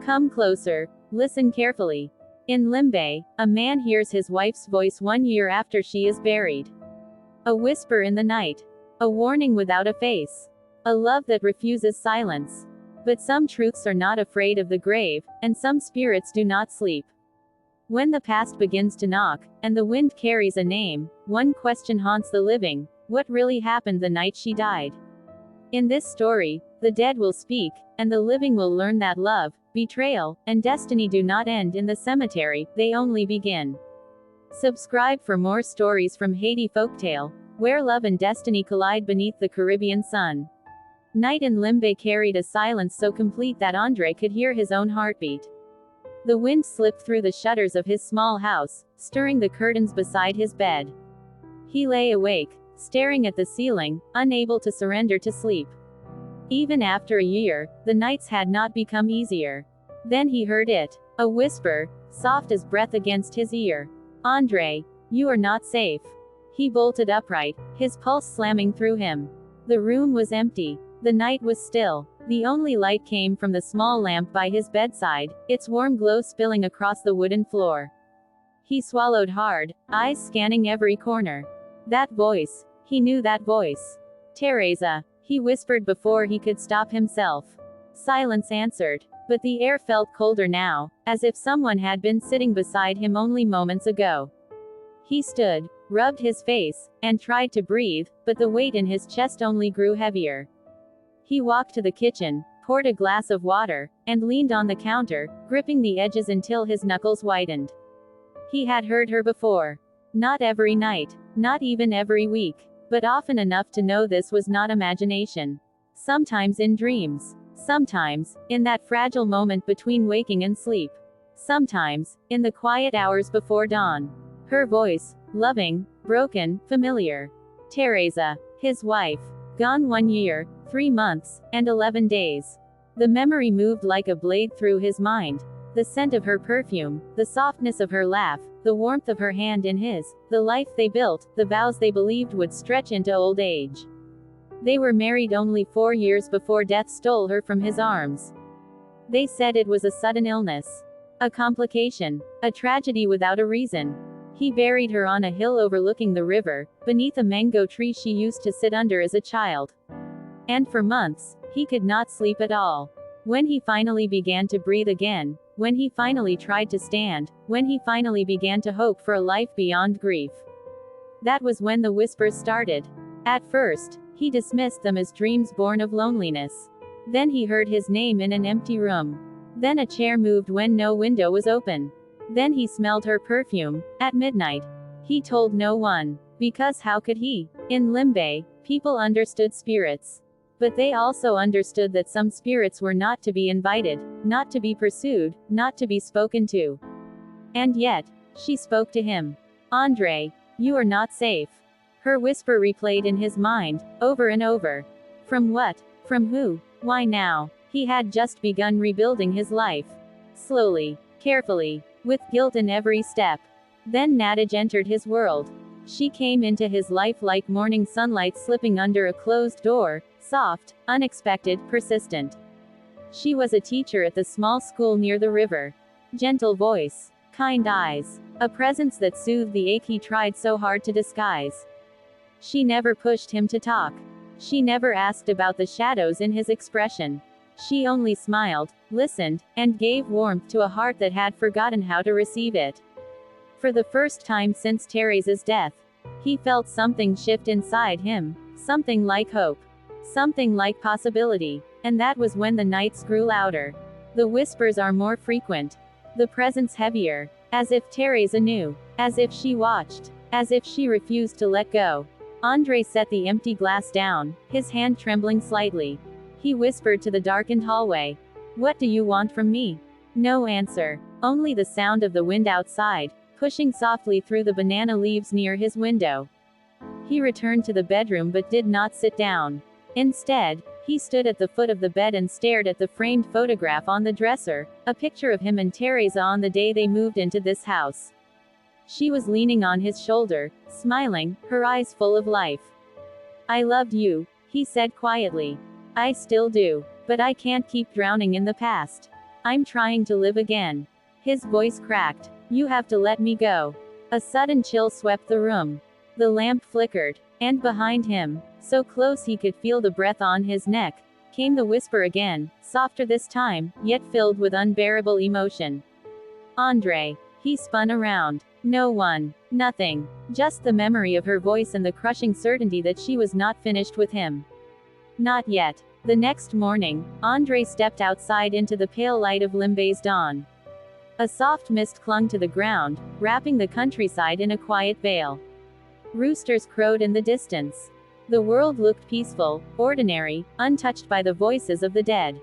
Come closer, listen carefully. In Limbé, a man hears his wife's voice 1 year after she is buried. A whisper in the night. A warning without a face. A love that refuses silence. But some truths are not afraid of the grave, and some spirits do not sleep. When the past begins to knock, and the wind carries a name, one question haunts the living: what really happened the night she died? In this story, the dead will speak, and the living will learn that love, betrayal, and destiny do not end in the cemetery, they only begin. Subscribe for more stories from Haiti Folktale, where love and destiny collide beneath the Caribbean sun. Night in Limbé carried a silence so complete that André could hear his own heartbeat. The wind slipped through the shutters of his small house, stirring the curtains beside his bed. He lay awake, staring at the ceiling, unable to surrender to sleep. Even after a year, the nights had not become easier. Then he heard it. A whisper, soft as breath against his ear. "André, you are not safe." He bolted upright, his pulse slamming through him. The room was empty. The night was still. The only light came from the small lamp by his bedside, its warm glow spilling across the wooden floor. He swallowed hard, eyes scanning every corner. That voice. He knew that voice. "Térésa," he whispered before he could stop himself. Silence answered. But the air felt colder now, as if someone had been sitting beside him only moments ago. He stood, rubbed his face, and tried to breathe, but the weight in his chest only grew heavier. He walked to the kitchen, poured a glass of water, and leaned on the counter, gripping the edges until his knuckles whitened. He had heard her before. Not every night, not even every week, but often enough to know this was not imagination. Sometimes in dreams. Sometimes, in that fragile moment between waking and sleep. Sometimes, in the quiet hours before dawn. Her voice, loving, broken, familiar. Térésa, his wife. Gone 1 year, 3 months, and 11 days. The memory moved like a blade through his mind. The scent of her perfume, the softness of her laugh, the warmth of her hand in his, the life they built, the vows they believed would stretch into old age. They were married only 4 years before death stole her from his arms. They said it was a sudden illness. A complication. A tragedy without a reason. He buried her on a hill overlooking the river, beneath a mango tree she used to sit under as a child. And for months, he could not sleep at all. When he finally began to breathe again, when he finally tried to stand, when he finally began to hope for a life beyond grief. That was when the whispers started. At first, he dismissed them as dreams born of loneliness. Then he heard his name in an empty room. Then a chair moved when no window was open. Then he smelled her perfume, at midnight. He told no one. Because how could he? In Limbé, people understood spirits. But they also understood that some spirits were not to be invited, not to be pursued, not to be spoken to. And yet, she spoke to him. "André, you are not safe." Her whisper replayed in his mind, over and over. From what? From who? Why now? He had just begun rebuilding his life. Slowly, carefully, with guilt in every step. Then Narrated entered his world. She came into his life like morning sunlight slipping under a closed door, soft, unexpected, persistent. She was a teacher at the small school near the river. Gentle voice, kind eyes, a presence that soothed the ache he tried so hard to disguise. She never pushed him to talk. She never asked about the shadows in his expression. She only smiled, listened, and gave warmth to a heart that had forgotten how to receive it. For the first time since Térésa's death, he felt something shift inside him, something like hope. Something like possibility. And that was when the nights grew louder. The whispers are more frequent. The presence heavier. As if Térésa knew. As if she watched. As if she refused to let go. André set the empty glass down, his hand trembling slightly. He whispered to the darkened hallway. "What do you want from me?" No answer. Only the sound of the wind outside, pushing softly through the banana leaves near his window. He returned to the bedroom but did not sit down. Instead, he stood at the foot of the bed and stared at the framed photograph on the dresser, a picture of him and Térésa on the day they moved into this house. She was leaning on his shoulder, smiling, her eyes full of life. "I loved you," he said quietly. "I still do. But I can't keep drowning in the past." I'm trying to live again. His voice cracked. You have to let me go. A sudden chill swept the room. The lamp flickered. And behind him, so close he could feel the breath on his neck, came the whisper again, softer this time, yet filled with unbearable emotion. André. He spun around. No one. Nothing. Just the memory of her voice and the crushing certainty that she was not finished with him. Not yet. The next morning, André stepped outside into the pale light of Limbé's dawn. A soft mist clung to the ground, wrapping the countryside in a quiet veil. Roosters crowed in the distance. The world looked peaceful, ordinary, untouched by the voices of the dead.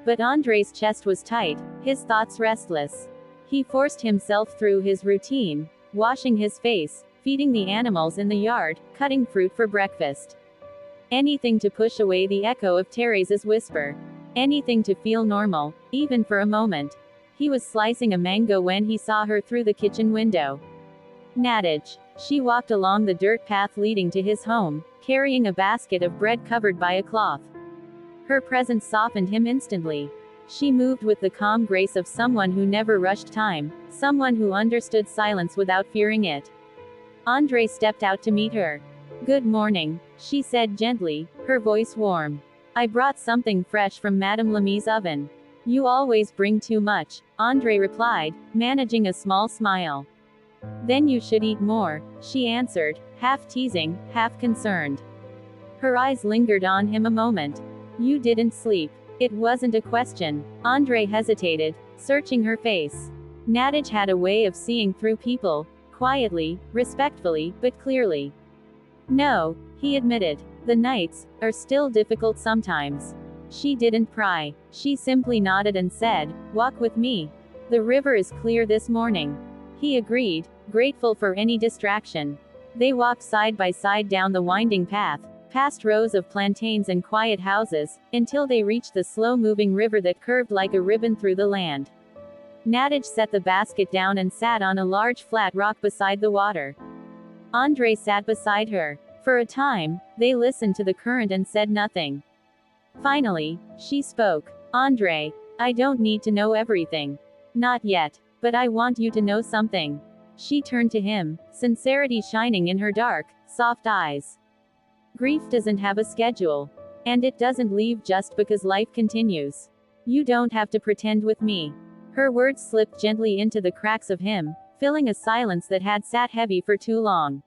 But André's chest was tight, his thoughts restless. He forced himself through his routine, washing his face, feeding the animals in the yard, cutting fruit for breakfast. Anything to push away the echo of Térésa's whisper. Anything to feel normal, even for a moment. He was slicing a mango when he saw her through the kitchen window. Narrated. She walked along the dirt path leading to his home, carrying a basket of bread covered by a cloth. Her presence softened him instantly. She moved with the calm grace of someone who never rushed time, someone who understood silence without fearing it. André stepped out to meet her. Good morning, she said gently, her voice warm. I brought something fresh from Madame Lemie's oven. You always bring too much, André replied, managing a small smile. Then you should eat more, she answered, half teasing, half concerned. Her eyes lingered on him a moment. You didn't sleep. It wasn't a question. André hesitated, searching her face. Narrated had a way of seeing through people, quietly, respectfully, but clearly. No, he admitted. The nights are still difficult sometimes. She didn't pry. She simply nodded and said, walk with me. The river is clear this morning. He agreed, grateful for any distraction. They walked side by side down the winding path, past rows of plantains and quiet houses, until they reached the slow-moving river that curved like a ribbon through the land. Narrated set the basket down and sat on a large flat rock beside the water. André sat beside her. For a time, they listened to the current and said nothing. Finally, she spoke. André, I don't need to know everything. Not yet. But I want you to know something. She turned to him, sincerity shining in her dark, soft eyes. Grief doesn't have a schedule. And it doesn't leave just because life continues. You don't have to pretend with me. Her words slipped gently into the cracks of him, filling a silence that had sat heavy for too long.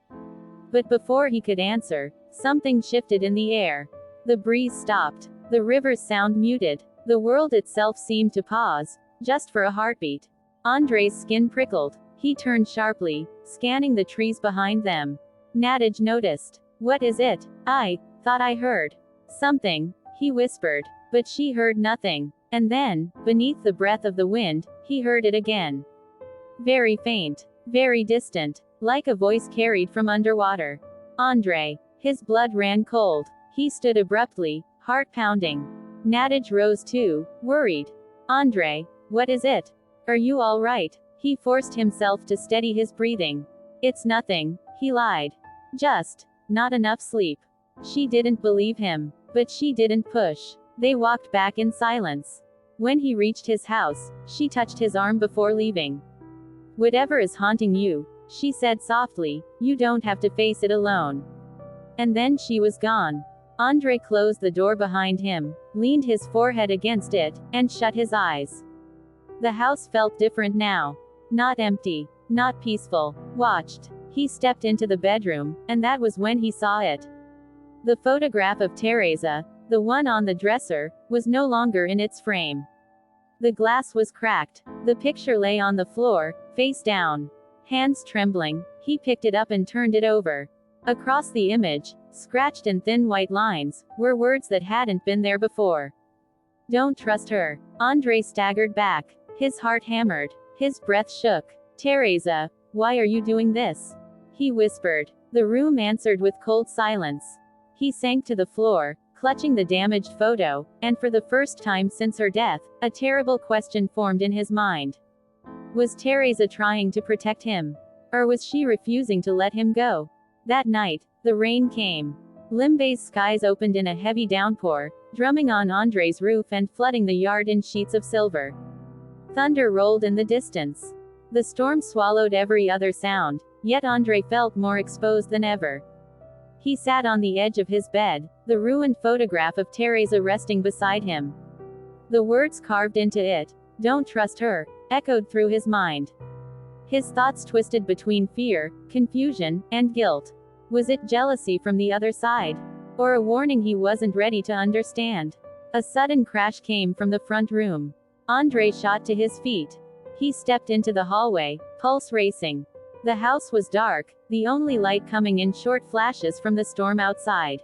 But before he could answer, something shifted in the air. The breeze stopped. The river's sound muted. The world itself seemed to pause, just for a heartbeat. André's skin prickled. He turned sharply, scanning the trees behind them. Narrated noticed. What is it? I thought I heard something, he whispered. But she heard nothing. And then, beneath the breath of the wind, he heard it again. Very faint. Very distant. Like a voice carried from underwater. André. His blood ran cold. He stood abruptly, heart pounding. Narrated rose too, worried. André. What is it? Are you all right? He forced himself to steady his breathing. It's nothing, he lied. Just not enough sleep. She didn't believe him. But she didn't push. They walked back in silence. When he reached his house, she touched his arm before leaving. Whatever is haunting you, she said softly, you don't have to face it alone. And then she was gone. André closed the door behind him, leaned his forehead against it, and shut his eyes. The house felt different now. Not empty. Not peaceful. Watched. He stepped into the bedroom, and that was when he saw it. The photograph of Térésa, the one on the dresser, was no longer in its frame. The glass was cracked. The picture lay on the floor, face down. Hands trembling, he picked it up and turned it over. Across the image, scratched in thin white lines, were words that hadn't been there before. Don't trust her. André staggered back. His heart hammered. His breath shook. Térésa, why are you doing this? He whispered. The room answered with cold silence. He sank to the floor, clutching the damaged photo, and for the first time since her death, a terrible question formed in his mind. Was Térésa trying to protect him? Or was she refusing to let him go? That night, the rain came. Limbé's skies opened in a heavy downpour, drumming on André's roof and flooding the yard in sheets of silver. Thunder rolled in the distance. The storm swallowed every other sound, yet André felt more exposed than ever. He sat on the edge of his bed, the ruined photograph of Térésa resting beside him. The words carved into it, "Don't trust her," echoed through his mind. His thoughts twisted between fear, confusion, and guilt. Was it jealousy from the other side? Or a warning he wasn't ready to understand? A sudden crash came from the front room. André shot to his feet. He stepped into the hallway, pulse racing. The house was dark, the only light coming in short flashes from the storm outside.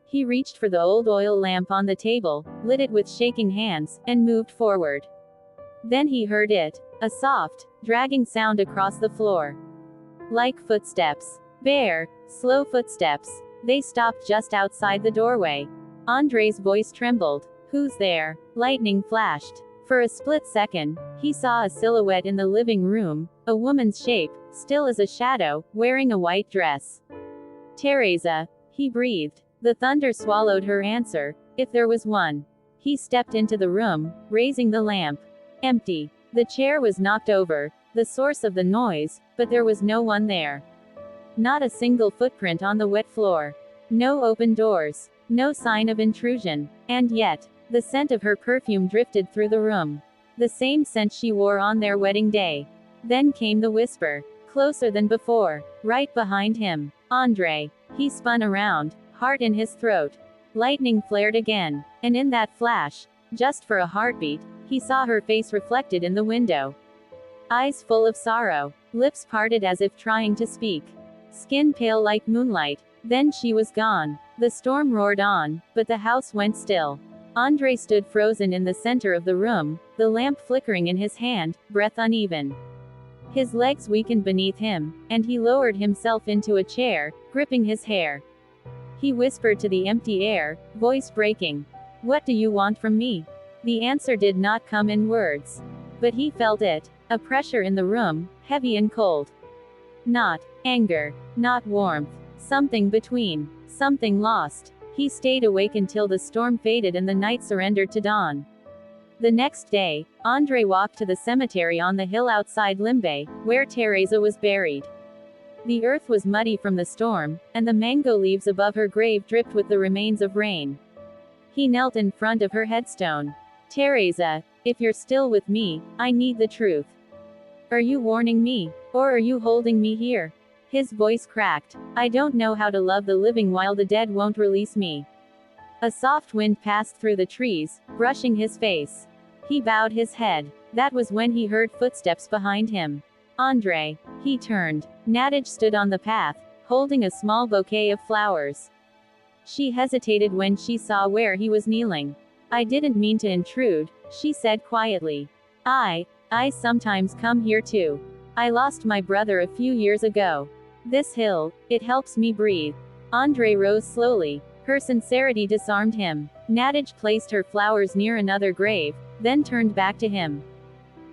He reached for the old oil lamp on the table, lit it with shaking hands, and moved forward. Then he heard it, a soft, dragging sound across the floor. Like footsteps. Bare, slow footsteps. They stopped just outside the doorway. André's voice trembled. "Who's there?" Lightning flashed. For a split second, he saw a silhouette in the living room, a woman's shape, still as a shadow, wearing a white dress. "Térésa," he breathed. The thunder swallowed her answer, if there was one. He stepped into the room, raising the lamp. Empty. The chair was knocked over, the source of the noise, but there was no one there. Not a single footprint on the wet floor. No open doors. No sign of intrusion. And yet, the scent of her perfume drifted through the room. The same scent she wore on their wedding day. Then came the whisper. Closer than before. Right behind him. "André." He spun around, heart in his throat. Lightning flared again. And in that flash, just for a heartbeat, he saw her face reflected in the window. Eyes full of sorrow. Lips parted as if trying to speak. Skin pale like moonlight. Then she was gone. The storm roared on, but the house went still. André stood frozen in the center of the room, the lamp flickering in his hand, breath uneven. His legs weakened beneath him, and he lowered himself into a chair, gripping his hair. He whispered to the empty air, voice breaking. "What do you want from me?" The answer did not come in words. But he felt it, a pressure in the room, heavy and cold. Not anger, not warmth. Something between. Something lost. He stayed awake until the storm faded and the night surrendered to dawn. The next day, André walked to the cemetery on the hill outside Limbé, where Térésa was buried. The earth was muddy from the storm, and the mango leaves above her grave dripped with the remains of rain. He knelt in front of her headstone. "Térésa, if you're still with me, I need the truth. Are you warning me? Or are you holding me here?" His voice cracked. "I don't know how to love the living while the dead won't release me." A soft wind passed through the trees, brushing his face. He bowed his head. That was when he heard footsteps behind him. "André." He turned. Narrated stood on the path, holding a small bouquet of flowers. She hesitated when she saw where he was kneeling. "I didn't mean to intrude," she said quietly. I sometimes come here too. I lost my brother a few years ago. This hill, it helps me breathe." André rose slowly. Her sincerity disarmed him. Narrated placed her flowers near another grave, then turned back to him.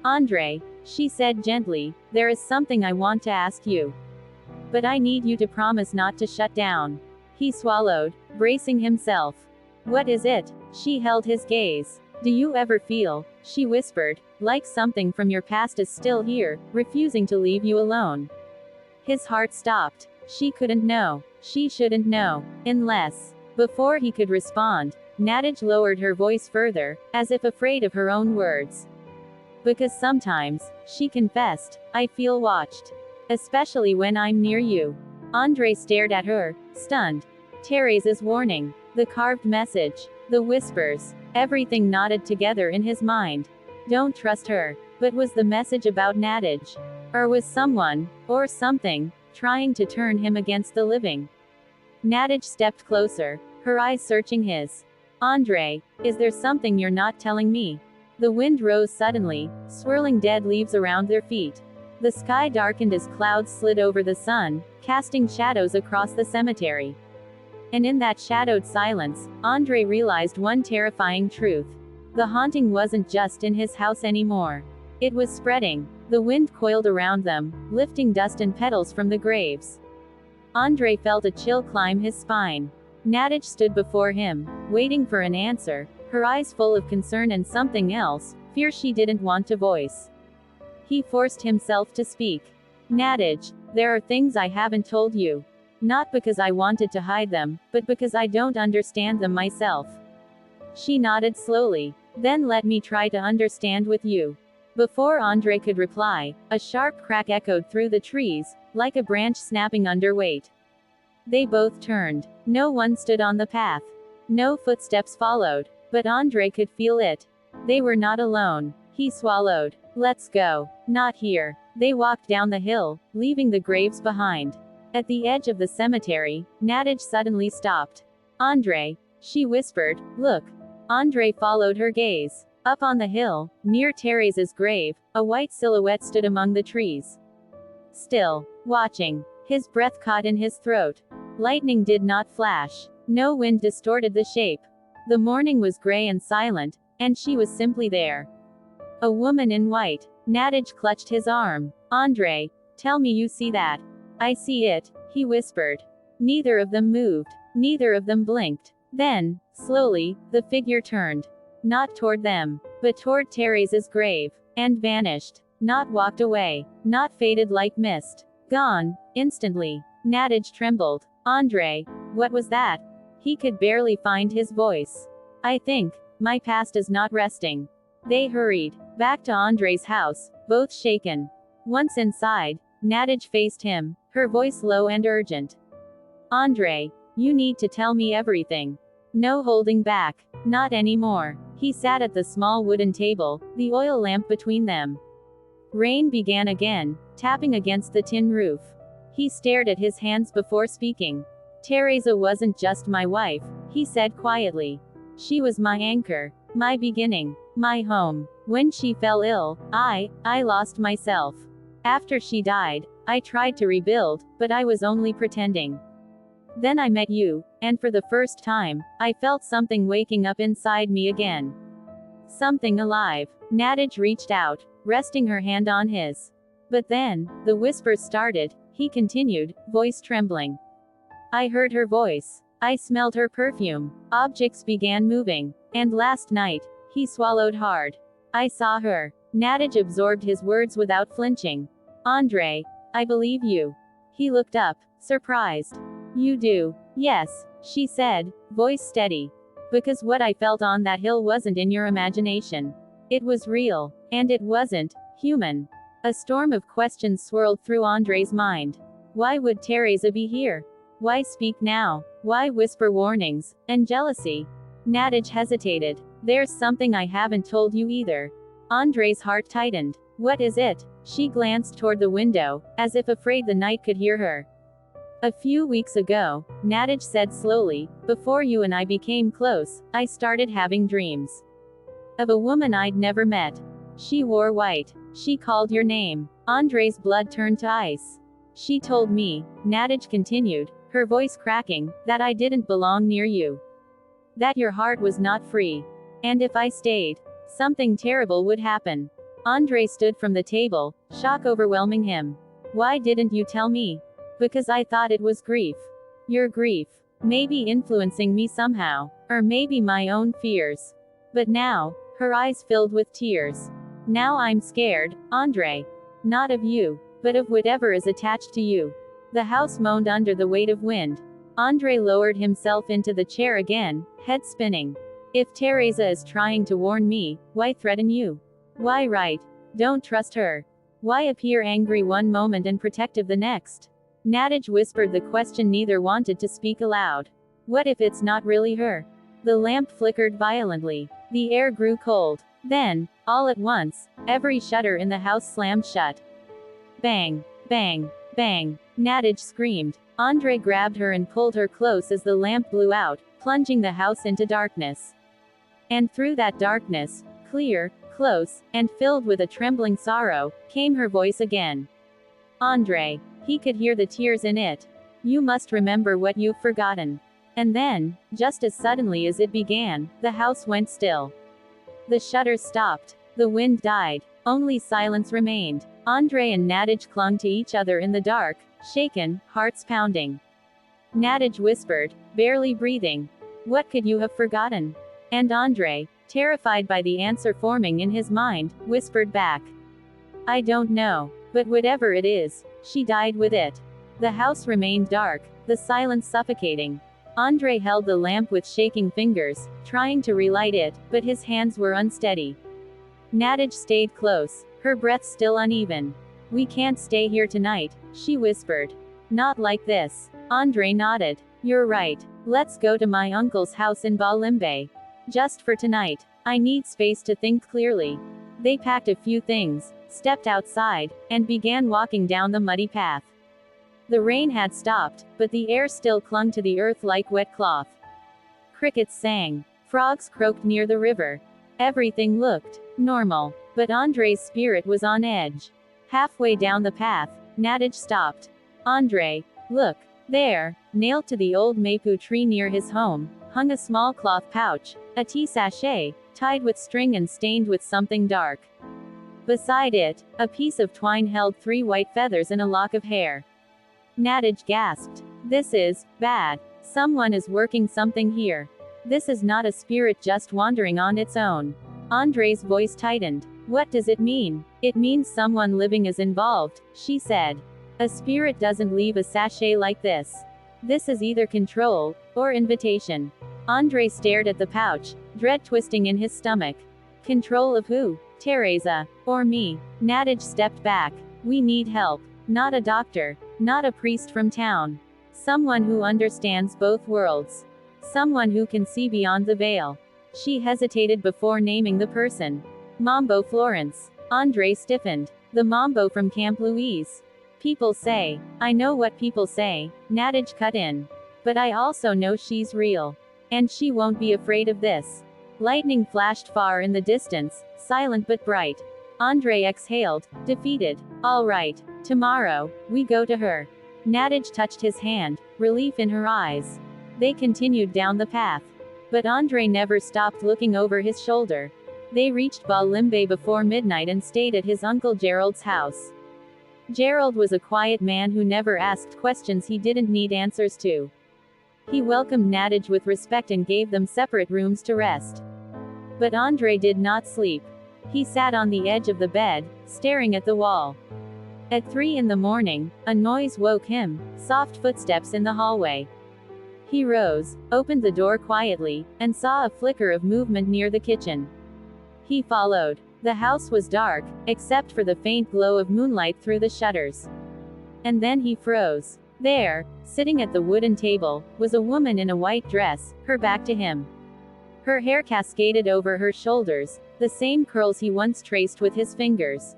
"André," she said gently, "there is something I want to ask you. But I need you to promise not to shut down." He swallowed, bracing himself. "What is it?" She held his gaze. "Do you ever feel," she whispered, "like something from your past is still here, refusing to leave you alone?" His heart stopped. She couldn't know. She shouldn't know. Unless. Before he could respond, Narrated lowered her voice further, as if afraid of her own words. "Because sometimes," she confessed, "I feel watched. Especially when I'm near you." André stared at her, stunned. Térésa's warning. The carved message. The whispers. Everything knotted together in his mind. Don't trust her. But was the message about Narrated? Or was someone, or something, trying to turn him against the living? Narrated stepped closer, her eyes searching his. "André, is there something you're not telling me?" The wind rose suddenly, swirling dead leaves around their feet. The sky darkened as clouds slid over the sun, casting shadows across the cemetery. And in that shadowed silence, André realized one terrifying truth. The haunting wasn't just in his house anymore. It was spreading. The wind coiled around them, lifting dust and petals from the graves. André felt a chill climb his spine. Narrated stood before him, waiting for an answer, her eyes full of concern and something else, fear she didn't want to voice. He forced himself to speak. Nadej, there are things I haven't told you. Not because I wanted to hide them, but because I don't understand them myself. She nodded slowly. Then let me try to understand with you. Before André could reply, a sharp crack echoed through the trees, like a branch snapping under weight. They both turned. No one stood on the path. No footsteps followed, but André could feel it. They were not alone. He swallowed. Let's go. Not here. They walked down the hill, leaving the graves behind. At the edge of the cemetery, Nadej suddenly stopped. André, she whispered, look. André followed her gaze. Up on the hill, near Térésa's grave, a white silhouette stood among the trees. Still, watching. His breath caught in his throat. Lightning did not flash. No wind distorted the shape. The morning was gray and silent, and she was simply there. A woman in white. Nadej clutched his arm. André, tell me you see that. I see it, he whispered. Neither of them moved. Neither of them blinked. Then, slowly, the figure turned. Not toward them, but toward Térésa's grave, and vanished. Not walked away. Not faded like mist. Gone, instantly. Nadej trembled. André, what was that? He could barely find his voice. I think, my past is not resting. They hurried back to André's house, both shaken. Once inside, Nadej faced him, her voice low and urgent. André, you need to tell me everything. No holding back. Not anymore. He sat at the small wooden table, the oil lamp between them. Rain began again, tapping against the tin roof. He stared at his hands before speaking. Térésa wasn't just my wife, he said quietly. She was my anchor, my beginning, my home. When she fell ill, I lost myself. After she died, I tried to rebuild, but I was only pretending. Then I met you, and for the first time, I felt something waking up inside me again. Something alive. Nadej reached out, resting her hand on his. But then, the whispers started, he continued, voice trembling. I heard her voice. I smelled her perfume. Objects began moving. And last night, he swallowed hard. I saw her. Nadej absorbed his words without flinching. André, I believe you. He looked up, surprised. You do? Yes, she said, voice steady. Because what I felt on that hill wasn't in your imagination. It was real. And it wasn't human. A storm of questions swirled through André's mind. Why would Térésa be here? Why speak now? Why whisper warnings and jealousy? Nadej hesitated. There's something I haven't told you either. André's heart tightened. What is it? She glanced toward the window, as if afraid the night could hear her. A few weeks ago, Nadej said slowly, before you and I became close, I started having dreams. Of a woman I'd never met. She wore white. She called your name. André's blood turned to ice. She told me, Nadej continued, her voice cracking, that I didn't belong near you. That your heart was not free. And if I stayed, something terrible would happen. André stood from the table, shock overwhelming him. Why didn't you tell me? Because I thought it was grief. Your grief. Maybe influencing me somehow. Or maybe my own fears. But now, her eyes filled with tears. Now I'm scared, André. Not of you, but of whatever is attached to you. The house moaned under the weight of wind. André lowered himself into the chair again, head spinning. If Térésa is trying to warn me, why threaten you? Why write? Don't trust her. Why appear angry one moment and protective the next? Nadej whispered the question neither wanted to speak aloud. What if it's not really her? The lamp flickered violently. The air grew cold. Then, all at once, every shutter in the house slammed shut. Bang, bang, bang, Nadej screamed. André grabbed her and pulled her close as the lamp blew out, plunging the house into darkness. And through that darkness, clear, close, and filled with a trembling sorrow, came her voice again. André. He could hear the tears in it. You must remember what you've forgotten. And then, just as suddenly as it began, the house went still. The shutters stopped. The wind died. Only silence remained. André and Nadej clung to each other in the dark, shaken, hearts pounding. Nadej whispered, barely breathing. What could you have forgotten? And André, terrified by the answer forming in his mind, whispered back. I don't know. But whatever it is, she died with it. The house remained dark, the silence suffocating. André held the lamp with shaking fingers, trying to relight it, but his hands were unsteady. Narrated stayed close, her breath still uneven. We can't stay here tonight, she whispered. Not like this. André nodded. You're right. Let's go to my uncle's house in Limbé. Just for tonight. I need space to think clearly. They packed a few things, stepped outside, and began walking down the muddy path. The rain had stopped, but the air still clung to the earth like wet cloth. Crickets sang. Frogs croaked near the river. Everything looked normal, but André's spirit was on edge. Halfway down the path, Narrated stopped. André, look. There, nailed to the old maple tree near his home, hung a small cloth pouch, a tea sachet, tied with string and stained with something dark. Beside it, a piece of twine held 3 white feathers and a lock of hair. Narrated gasped. This is bad. Someone is working something here. This is not a spirit just wandering on its own. André's voice tightened. What does it mean? It means someone living is involved, she said. A spirit doesn't leave a sachet like this. This is either control, or invitation. André stared at the pouch, dread twisting in his stomach. Control of who? Térésa, or me? Narrated stepped back. We need help. Not a doctor. Not a priest from town. Someone who understands both worlds. Someone who can see beyond the veil. She hesitated before naming the person. Mambo Florence. André stiffened. The Mambo from Camp Louise. People say. I know what people say, Narrated cut in. But I also know she's real. And she won't be afraid of this. Lightning flashed far in the distance, silent but bright. André exhaled, defeated. All right. Tomorrow, we go to her. Narrated touched his hand, relief in her eyes. They continued down the path. But André never stopped looking over his shoulder. They reached Limbé before midnight and stayed at his uncle Gerald's house. Gerald was a quiet man who never asked questions he didn't need answers to. He welcomed Narrated with respect and gave them separate rooms to rest. But André did not sleep. He sat on the edge of the bed, staring at the wall. At 3 in the morning, a noise woke him, soft footsteps in the hallway. He rose, opened the door quietly, and saw a flicker of movement near the kitchen. He followed. The house was dark, except for the faint glow of moonlight through the shutters. And then he froze. There, sitting at the wooden table, was a woman in a white dress, her back to him. Her hair cascaded over her shoulders, the same curls he once traced with his fingers.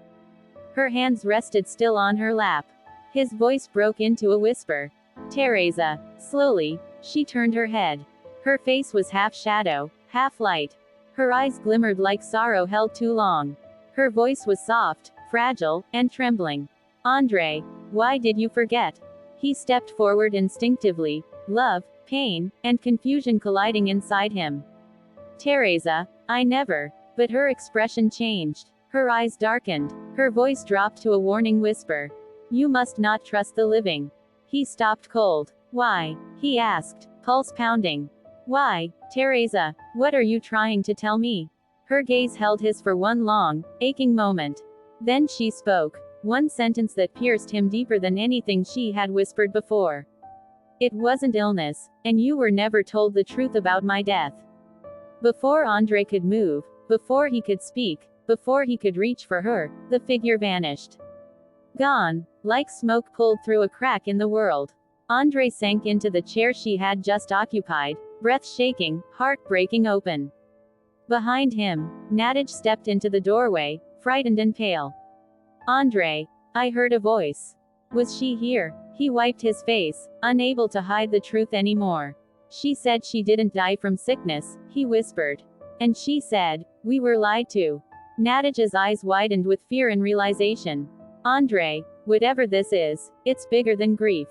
Her hands rested still on her lap. His voice broke into a whisper. Térésa. Slowly, she turned her head. Her face was half shadow, half light. Her eyes glimmered like sorrow held too long. Her voice was soft, fragile, and trembling. André, why did you forget? He stepped forward instinctively, love, pain, and confusion colliding inside him. Térésa, I never. But her expression changed. Her eyes darkened. Her voice dropped to a warning whisper. You must not trust the living. He stopped cold. Why? He asked, pulse pounding. Why, Térésa, what are you trying to tell me? Her gaze held his for one long, aching moment. Then she spoke. One sentence that pierced him deeper than anything she had whispered before. It wasn't illness, and you were never told the truth about my death. Before André could move, before he could speak, before he could reach for her, the figure vanished. Gone, like smoke pulled through a crack in the world. André sank into the chair she had just occupied, breath shaking, heart breaking open. Behind him, Narrated stepped into the doorway, frightened and pale. André, I heard a voice. Was she here? He wiped his face, unable to hide the truth anymore. She said she didn't die from sickness, he whispered. And she said, we were lied to. Narrated's eyes widened with fear and realization. André, whatever this is, it's bigger than grief.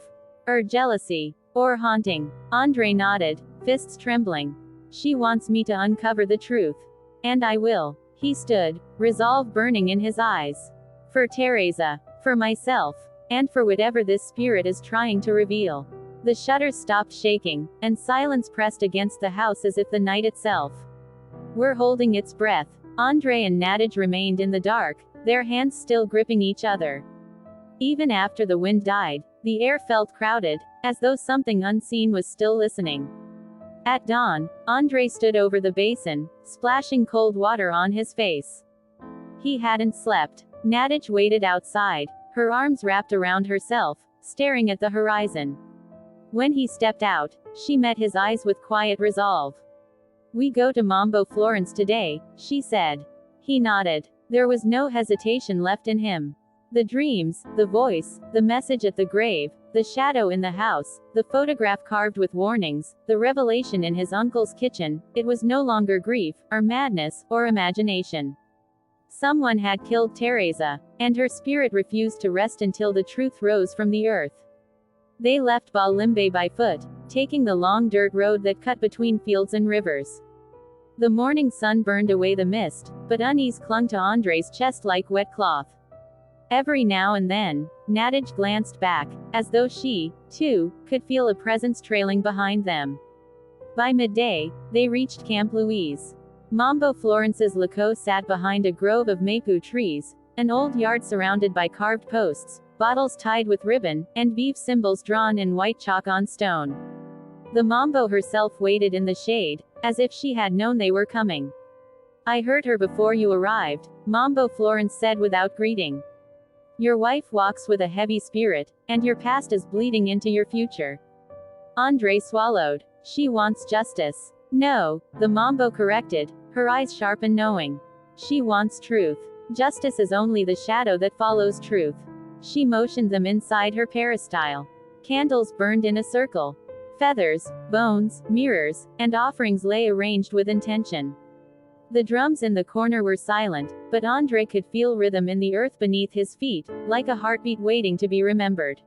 Or jealousy. Or haunting. André nodded, fists trembling. She wants me to uncover the truth. And I will. He stood, resolve burning in his eyes. For Térésa. For myself. And for whatever this spirit is trying to reveal. The shutters stopped shaking, and silence pressed against the house as if the night itself We're holding its breath. André and Narrated remained in the dark, their hands still gripping each other. Even after the wind died, the air felt crowded, as though something unseen was still listening. At dawn, André stood over the basin, splashing cold water on his face. He hadn't slept. Narrated waited outside, her arms wrapped around herself, staring at the horizon. When he stepped out, she met his eyes with quiet resolve. "We go to Mambo Florence today," she said. He nodded. There was no hesitation left in him. The dreams, the voice, the message at the grave, the shadow in the house, the photograph carved with warnings, the revelation in his uncle's kitchen, it was no longer grief, or madness, or imagination. Someone had killed Térésa, and her spirit refused to rest until the truth rose from the earth. They left Limbé by foot, taking the long dirt road that cut between fields and rivers. The morning sun burned away the mist, but unease clung to André's chest like wet cloth. Every now and then, Narrated glanced back, as though she, too, could feel a presence trailing behind them. By midday, they reached Camp Louise. Mambo Florence's Laco sat behind a grove of mapu trees, an old yard surrounded by carved posts, bottles tied with ribbon, and beef symbols drawn in white chalk on stone. The Mambo herself waited in the shade, as if she had known they were coming. "I heard her before you arrived," Mambo Florence said without greeting. "Your wife walks with a heavy spirit, and your past is bleeding into your future." André swallowed. "She wants justice." "No," the Mambo corrected, her eyes sharp and knowing. "She wants truth. Justice is only the shadow that follows truth." She motioned them inside her peristyle. Candles burned in a circle. Feathers, bones, mirrors, and offerings lay arranged with intention. The drums in the corner were silent, but André could feel rhythm in the earth beneath his feet, like a heartbeat waiting to be remembered.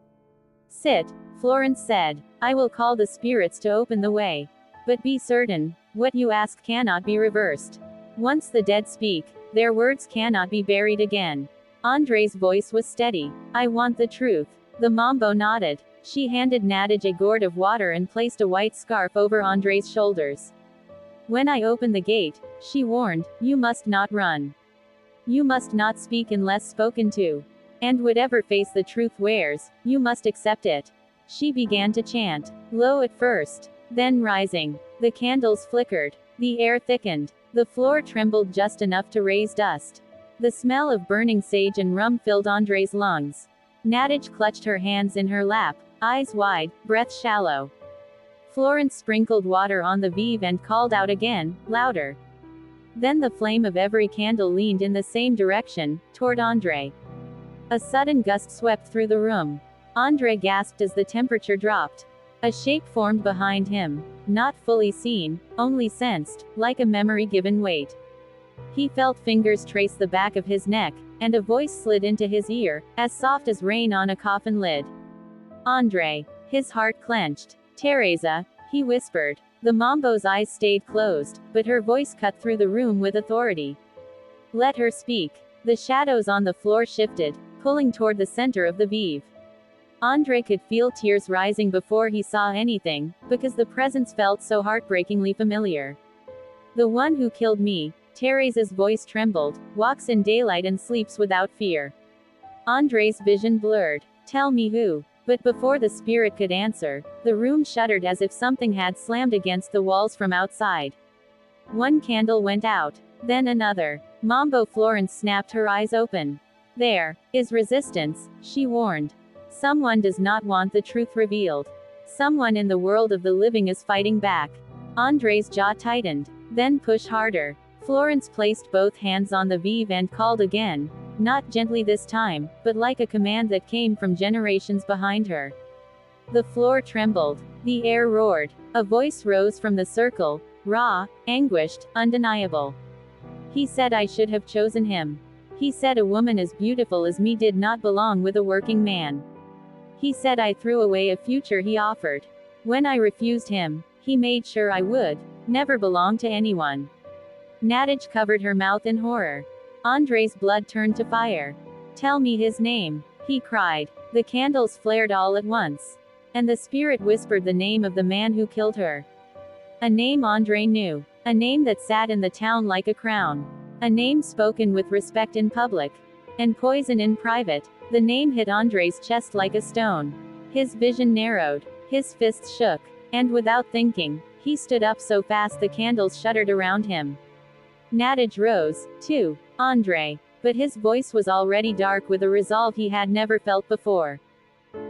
"Sit," Florence said. "I will call the spirits to open the way. But be certain, what you ask cannot be reversed. Once the dead speak, their words cannot be buried again." André's voice was steady. "I want the truth." The Mambo nodded. She handed Narrated a gourd of water and placed a white scarf over André's shoulders. "When I open the gate," she warned, "you must not run. You must not speak unless spoken to. And whatever face the truth wears, you must accept it." She began to chant, low at first, then rising. The candles flickered. The air thickened. The floor trembled just enough to raise dust. The smell of burning sage and rum filled André's lungs. Narrated clutched her hands in her lap, eyes wide, breath shallow. Florence sprinkled water on the vive and called out again, louder. Then the flame of every candle leaned in the same direction, toward André. A sudden gust swept through the room. André gasped as the temperature dropped. A shape formed behind him, not fully seen, only sensed, like a memory given weight. He felt fingers trace the back of his neck, and a voice slid into his ear, as soft as rain on a coffin lid. "André." His heart clenched. "Térésa," he whispered. The Mambo's eyes stayed closed, but her voice cut through the room with authority. "Let her speak." The shadows on the floor shifted, pulling toward the center of the vive. André could feel tears rising before he saw anything, because the presence felt so heartbreakingly familiar. "The one who killed me," Térésa's voice trembled, "walks in daylight and sleeps without fear." André's vision blurred. "Tell me who." But before the spirit could answer, the room shuddered as if something had slammed against the walls from outside. One candle went out. Then another. Mambo Florence snapped her eyes open. "There is resistance," she warned. "Someone does not want the truth revealed. Someone in the world of the living is fighting back." André's jaw tightened. "Then push harder." Florence placed both hands on the vive and called again, not gently this time, but like a command that came from generations behind her. The floor trembled. The air roared. A voice rose from the circle, raw, anguished, undeniable. "He said I should have chosen him. He said a woman as beautiful as me did not belong with a working man. He said I threw away a future he offered. When I refused him, he made sure I would never belong to anyone." Narrated covered her mouth in horror. André's blood turned to fire. "Tell me his name," he cried. The candles flared all at once. And the spirit whispered the name of the man who killed her. A name André knew. A name that sat in the town like a crown. A name spoken with respect in public. And poison in private. The name hit André's chest like a stone. His vision narrowed. His fists shook. And without thinking, he stood up so fast the candles shuddered around him. Narrated rose, too. André. But his voice was already dark with a resolve he had never felt before.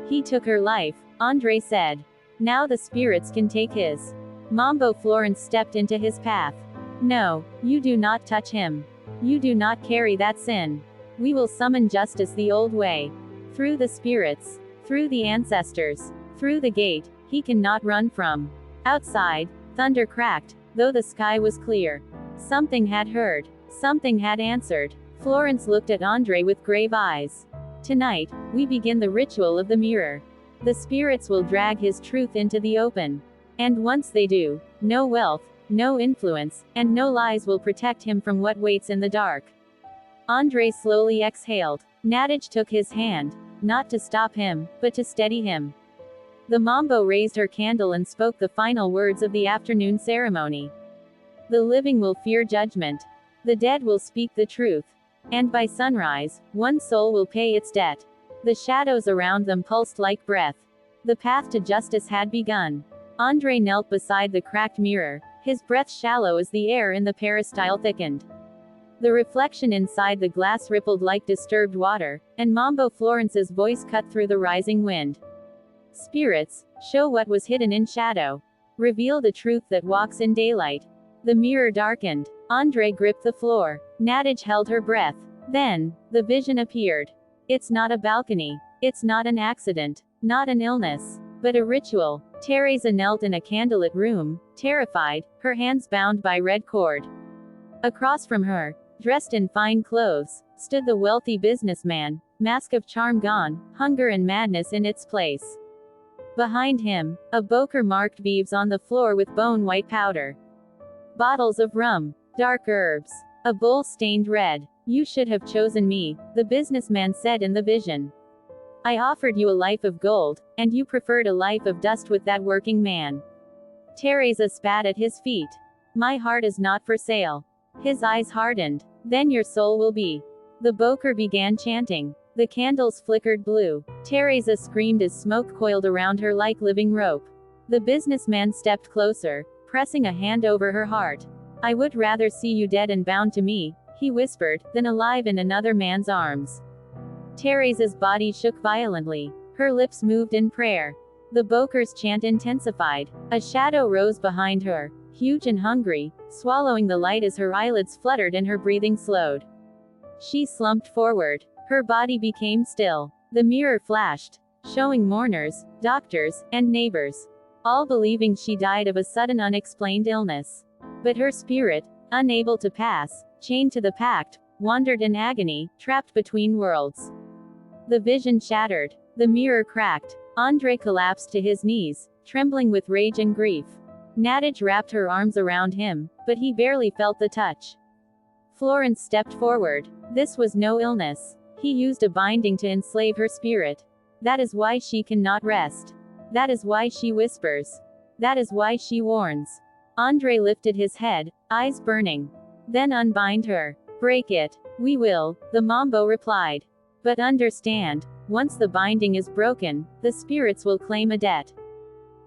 He took her life, André said. Now the spirits can take his. Mambo Florence stepped into his path. No, you do not touch him. You do not carry that sin. We will summon justice the old way. Through the spirits. Through the ancestors. Through the gate, he cannot run from. Outside, thunder cracked, though the sky was clear. Something had heard. Something had answered. Florence looked at André with grave eyes. Tonight, we begin the ritual of the mirror. The spirits will drag his truth into the open. And once they do, no wealth, no influence, and no lies will protect him from what waits in the dark. André slowly exhaled. Narrated took his hand, not to stop him, but to steady him. The Mambo raised her candle and spoke the final words of the afternoon ceremony. The living will fear judgment. The dead will speak the truth. And by sunrise, one soul will pay its debt. The shadows around them pulsed like breath. The path to justice had begun. André knelt beside the cracked mirror, his breath shallow as the air in the peristyle thickened. The reflection inside the glass rippled like disturbed water, and Mambo Florence's voice cut through the rising wind. Spirits, show what was hidden in shadow. Reveal the truth that walks in daylight. The mirror darkened. André gripped the floor. Narrated held her breath. Then, the vision appeared. It's not a balcony. It's not an accident. Not an illness. But a ritual. Térésa knelt in a candlelit room, terrified, her hands bound by red cord. Across from her, dressed in fine clothes, stood the wealthy businessman, mask of charm gone, hunger and madness in its place. Behind him, a boker marked beeves on the floor with bone-white powder. Bottles of rum. Dark herbs. A bowl stained red. You should have chosen me, the businessman said in the vision. I offered you a life of gold, and you preferred a life of dust with that working man. Térésa spat at his feet. My heart is not for sale. His eyes hardened. Then your soul will be. The boker began chanting. The candles flickered blue. Térésa screamed as smoke coiled around her like living rope. The businessman stepped closer, pressing a hand over her heart. I would rather see you dead and bound to me, he whispered, than alive in another man's arms. Térésa's body shook violently. Her lips moved in prayer. The boker's chant intensified. A shadow rose behind her, huge and hungry, swallowing the light as her eyelids fluttered and her breathing slowed. She slumped forward. Her body became still. The mirror flashed, showing mourners, doctors, and neighbors, all believing she died of a sudden unexplained illness. But her spirit, unable to pass, chained to the pact, wandered in agony, trapped between worlds. The vision shattered. The mirror cracked. André collapsed to his knees, trembling with rage and grief. Narrated wrapped her arms around him, but he barely felt the touch. Florence stepped forward. This was no illness. He used a binding to enslave her spirit. That is why she cannot rest. That is why she whispers. That is why she warns. André lifted his head, eyes burning. Then unbind her. Break it. We will, the Mambo replied. But understand, once the binding is broken, the spirits will claim a debt.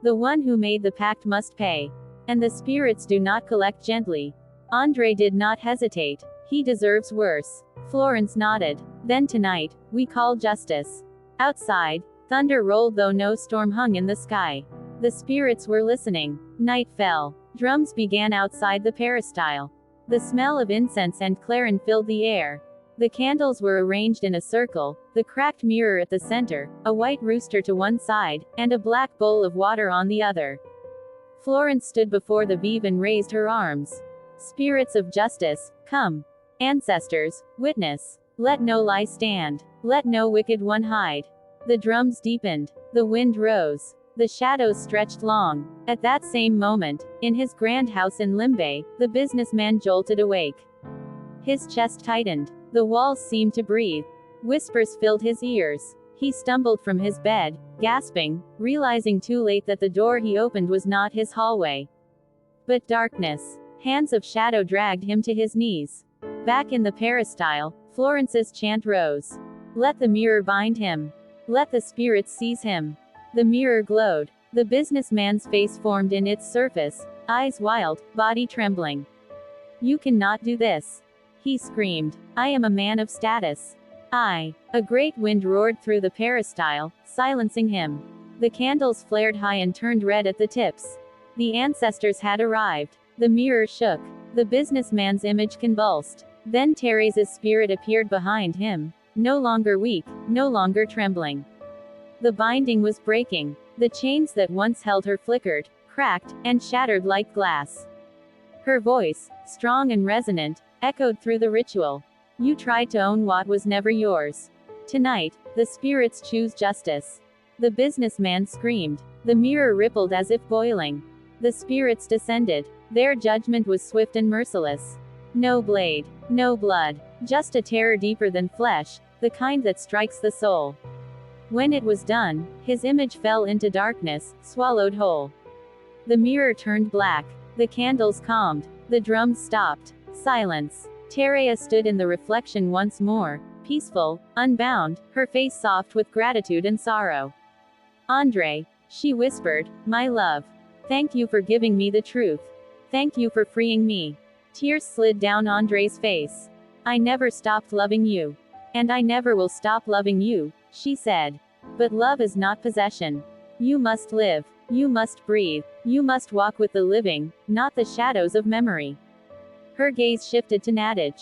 The one who made the pact must pay. And the spirits do not collect gently. André did not hesitate. He deserves worse. Florence nodded. Then tonight, we call justice. Outside, thunder rolled though no storm hung in the sky. The spirits were listening. Night fell. Drums began outside the peristyle. The smell of incense and clarin filled the air. The candles were arranged in a circle, the cracked mirror at the center, a white rooster to one side, and a black bowl of water on the other. Florence stood before the beeve and raised her arms. Spirits of justice, come. Ancestors, witness. Let no lie stand. Let no wicked one hide. The drums deepened. The wind rose. The shadows stretched long. At that same moment, in his grand house in Limbé, the businessman jolted awake. His chest tightened. The walls seemed to breathe. Whispers filled his ears. He stumbled from his bed, gasping, realizing too late that the door he opened was not his hallway, but darkness. Hands of shadow dragged him to his knees. Back in the peristyle, Florence's chant rose. Let the mirror bind him. Let the spirits seize him. The mirror glowed. The businessman's face formed in its surface, eyes wild, body trembling. You cannot do this, he screamed. I am a man of status. A great wind roared through the peristyle, silencing him. The candles flared high and turned red at the tips. The ancestors had arrived. The mirror shook. The businessman's image convulsed. Then Térésa's spirit appeared behind him, no longer weak, no longer trembling. The binding was breaking. The chains that once held her flickered, cracked, and shattered like glass. Her voice, strong and resonant, echoed through the ritual. You tried to own what was never yours. Tonight, the spirits choose justice. The businessman screamed. The mirror rippled as if boiling. The spirits descended. Their judgment was swift and merciless. No blade, no blood, just a terror deeper than flesh, the kind that strikes the soul. When it was done, his image fell into darkness, swallowed whole. The mirror turned black. The candles calmed. The drums stopped. Silence. Térésa stood in the reflection once more, peaceful, unbound, her face soft with gratitude and sorrow. André, she whispered, my love. Thank you for giving me the truth. Thank you for freeing me. Tears slid down André's face. I never stopped loving you. And I never will stop loving you, she said. But love is not possession. You must live. You must breathe. You must walk with the living, not the shadows of memory. Her gaze shifted to Narrated.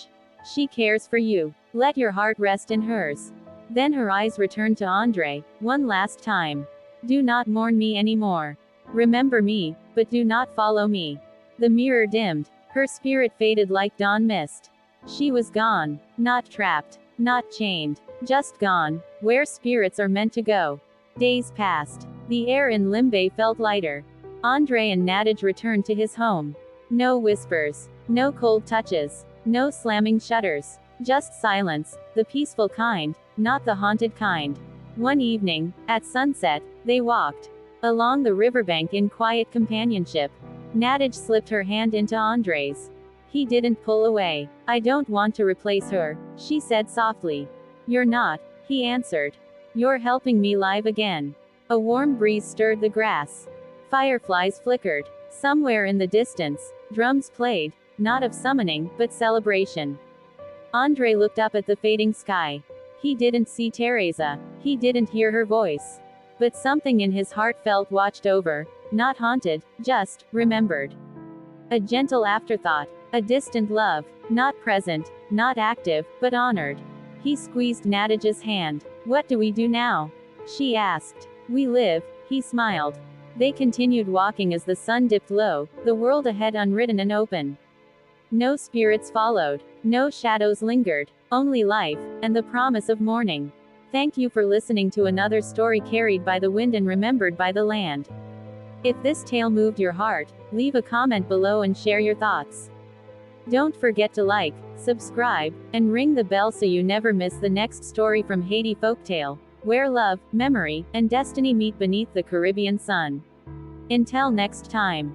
She cares for you. Let your heart rest in hers. Then her eyes returned to André, one last time. Do not mourn me anymore. Remember me, but do not follow me. The mirror dimmed. Her spirit faded like dawn mist. She was gone. Not trapped. Not chained. Just gone, where spirits are meant to go. Days passed. The air in Limbé felt lighter. André and Narrated returned to his home. No whispers. No cold touches. No slamming shutters. Just silence, the peaceful kind, not the haunted kind. One evening, at sunset, they walked along the riverbank in quiet companionship. Narrated slipped her hand into André's. He didn't pull away. I don't want to replace her, she said softly. You're not, he answered. You're helping me live again. A warm breeze stirred the grass. Fireflies flickered. Somewhere in the distance, drums played, not of summoning, but celebration. André looked up at the fading sky. He didn't see Térésa. He didn't hear her voice. But something in his heart felt watched over, not haunted, just remembered. A gentle afterthought, a distant love, not present, not active, but honored. He squeezed Narrated's hand. What do we do now? She asked. We live, he smiled. They continued walking as the sun dipped low, the world ahead unwritten and open. No spirits followed. No shadows lingered. Only life, and the promise of morning. Thank you for listening to another story carried by the wind and remembered by the land. If this tale moved your heart, leave a comment below and share your thoughts. Don't forget to like, subscribe, and ring the bell so you never miss the next story from Haiti Folktale, where love, memory, and destiny meet beneath the Caribbean sun. Until next time.